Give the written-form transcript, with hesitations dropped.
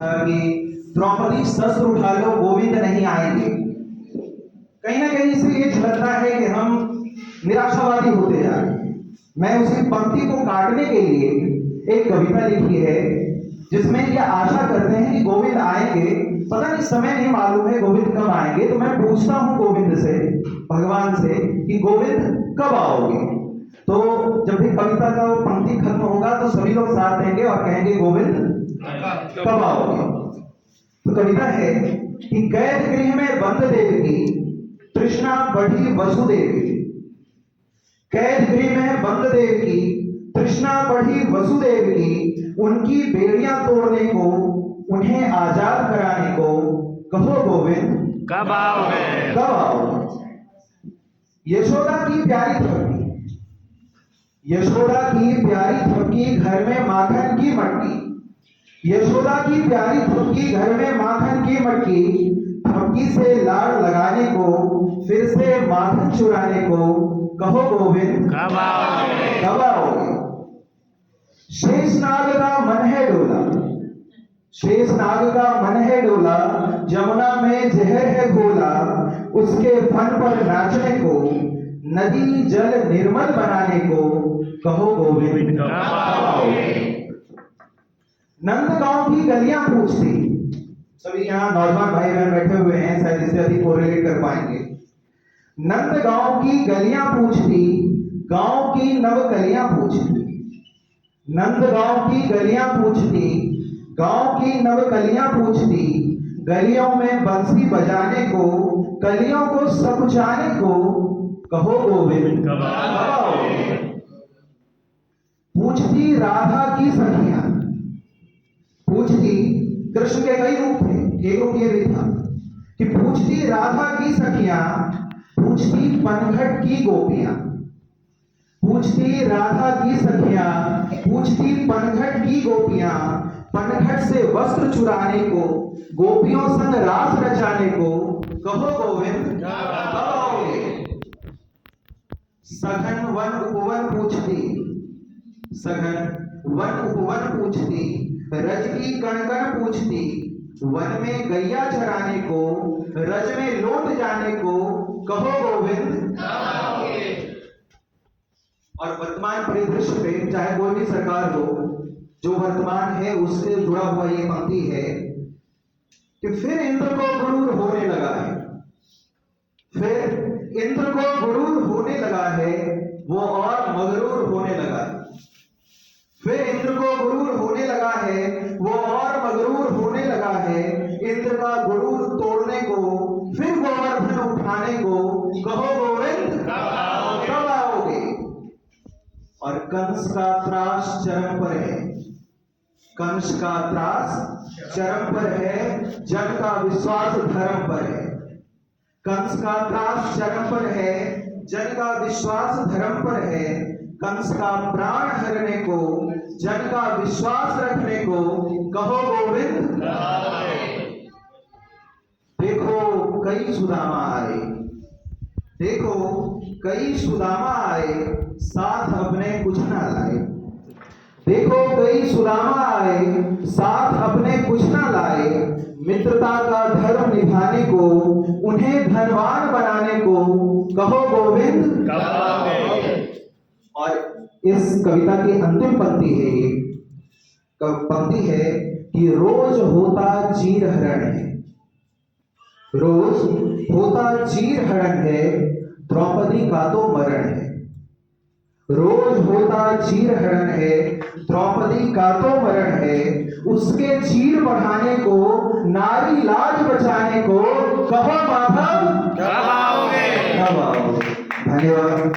कि द्रौपदी शस्त्र उठा लो, गोविंद नहीं आएंगे। कहीं ना कहीं से ये झलकता है कि हम निराशावादी होते जा रहे हैं। मैं उसी पंक्ति को काटने के लिए एक कविता लिखी है जिसमें ये आशा करते हैं कि गोविंद आएंगे। पता नहीं, समय नहीं मालूम है गोविंद कब आएंगे। तो मैं पूछता हूँ गोविंद से, भगवान से, कि गोविंद कब आओगे। तो जब भी कविता का वो पंक्ति खत्म होगा तो सभी लोग साथ देंगे और कहेंगे गोविंद कब आओगे। तो कविता है कि कैद गृह में बंद देव की तृष्णा बढ़ी वसुदेव की। कैद गृह में बंद देव की तृष्णा बढ़ी वसुदेव की। उनकी बेड़ियां तोड़ने को, उन्हें आजाद कराने को कहो गोविंद कब आओगे। कब आओगे। यशोदा की प्यारी थपकी, यशोदा की प्यारी थपकी घर में माखन की मटकी। यशोदा की प्यारी थपकी घर में माखन की मटकी। थपकी से लाड़ लगाने को, फिर से माखन चुराने को कहो गोविंद कब आओगे। कब आओगे। शेषनाग का मन है डोला, शेषनाग का मन है डोला। जमुना में जहर है घोला, उसके फन पर नाचने को, नदी जल निर्मल बनाने को कहो गोविंद कब आओगे। नंदगांव की गलियां पूछती, सभी यहाँ नौजवान भाई बहन बैठे हुए हैं, शायद इससे अधिक कोरिलेट कर पाएंगे। नंदगांव की गलियां पूछती, गांव की नवकलियां पूछती। नंदगांव की गलियां पूछती, गांव की नवकलियां पूछती। गलियों में बंसी बजाने को, कलियों को सकुचाने को कहो गोविंद कब आओगे। पूछती राधा की सखियां, पूछती, कृष्ण के कई रूप थे, एक रूप ये भी था कि पूछती राधा की सखियां, पूछती पनघट की गोपियां। पूछती राधा की सखियां, पूछती पनघट की गोपियां। पनघट से वस्त्र चुराने को, गोपियों संग रास रचाने को कहो गोविंद कब आओगे। सघन वन उपवन पूछती, सघन वन उपवन पूछती। रज की कणकण पूछती, वन में गैया चराने को, रज में लौट जाने को कहो गोविंद। और वर्तमान परिदृश्य पे चाहे कोई भी सरकार हो, जो वर्तमान है उससे जुड़ा हुआ ये पंक्ति है कि फिर इंद्र को गुरूर होने लगा है, फिर इंद्र को गुरूर होने लगा है, वो और मगरूर होने लगा है। फिर इंद्र को गुरूर होने लगा है, वो और मगरूर होने लगा है। इंद्र का गुरूर तोड़ने को, फिर गोवर्धन उठाने को कहो गोविंद कब आओगे। और कंस का त्रास चरम पर है, कंस का त्रास चरम पर है, जन का विश्वास धर्म पर है। कंस का त्रास चरम पर है, जन का विश्वास धर्म पर है। कंस का प्राण हरने को, जन का विश्वास रखने को कहो गोविंद। देखो कई सुदामा आए, देखो कई सुदामा आए, साथ अपने कुछ ना लाए। देखो कई सुदामा आए, साथ अपने कुछ ना लाए। मित्रता का धर्म निभाने को, उन्हें धनवान बनाने को कहो गोविंद कब आओगे। और इस कविता की अंतिम पंक्ति है, ये पंक्ति है कि रोज होता चीर हरण है, रोज होता चीर हरण है, द्रौपदी का तो मरण है। रोज होता चीर हरण है, द्रौपदी का तो मरण है। उसके चीर बढ़ाने को, नारी लाज बचाने को कहो माधव कब आओगे। कब आओगे। धन्यवाद।